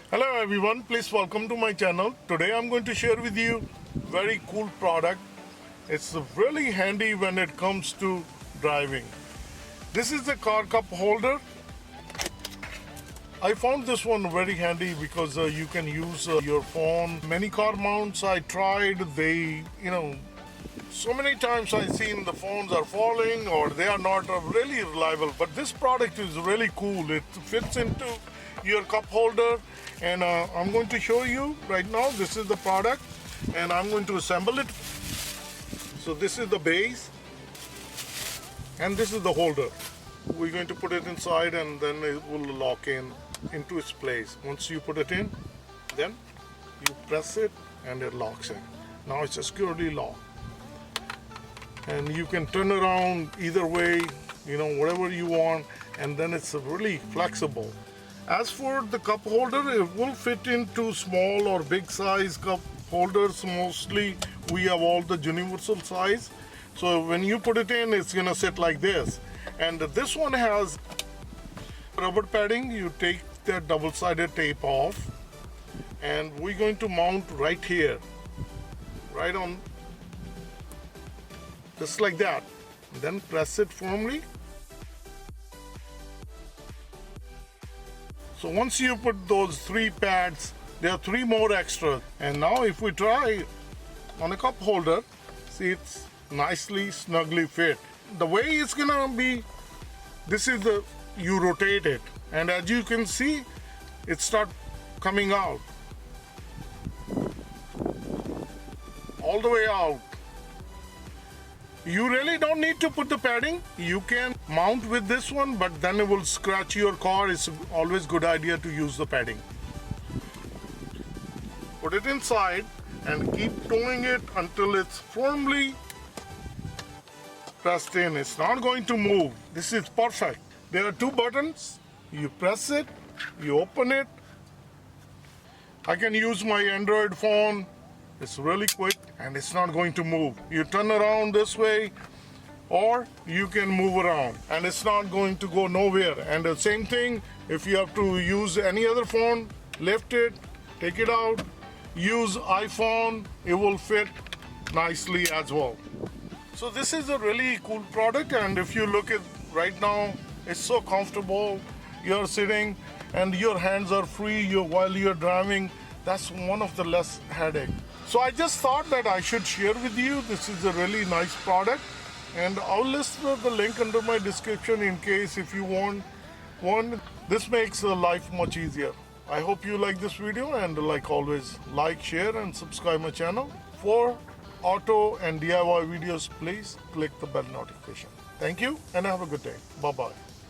Hello everyone, please welcome to my channel. Today I'm going to share with you very cool product. It's really handy when it comes to driving. This is the car cup holder. I found this one very handy because you can use your phone. Many car mounts I tried, so many times I've seen the phones are falling or they are not really reliable. But this product is really cool. It fits into your cup holder, and I'm going to show you right now. This is the product, and I'm going to assemble it. So this is the base, and this is the holder. We're going to put it inside, and then it will lock into its place. Once you put it in, then you press it and it locks in. Now it's a securely locked, and you can turn around either way, whatever you want, and then it's really flexible. As for the cup holder, it will fit into small or big size cup holders. Mostly we have all the universal size, so when you put it in, it's gonna sit like this. And this one has rubber padding. You take that double-sided tape off, and we're going to mount right here, right on, just like that. Then press it firmly. So once you put those 3 pads, there are 3 more extra. And now if we try on a cup holder, see, it's nicely snugly fit. The way it's gonna be, this is you rotate it, and as you can see, it start coming out all the way out. You really don't need to put the padding. You can mount with this one, but then it will scratch your car. It's always a good idea to use the padding. Put it inside and keep doing it until it's firmly pressed in. It's not going to move. This is perfect. There are 2 buttons. You press it, you open it. I can use my Android phone. It's really quick and it's not going to move. You turn around this way, or you can move around and it's not going to go nowhere. And the same thing, if you have to use any other phone, lift it, take it out, use iPhone, it will fit nicely as well. So this is a really cool product, and if you look at right now, it's so comfortable. You're sitting and your hands are free while you're driving. That's one of the less headache. So I just thought that I should share with you. This is a really nice product, and I'll list the link under my description in case if you want one. This makes life much easier. I hope you like this video, and like always, like, share and subscribe my channel. For auto and DIY videos, please click the bell notification. Thank you and have a good day. Bye-bye.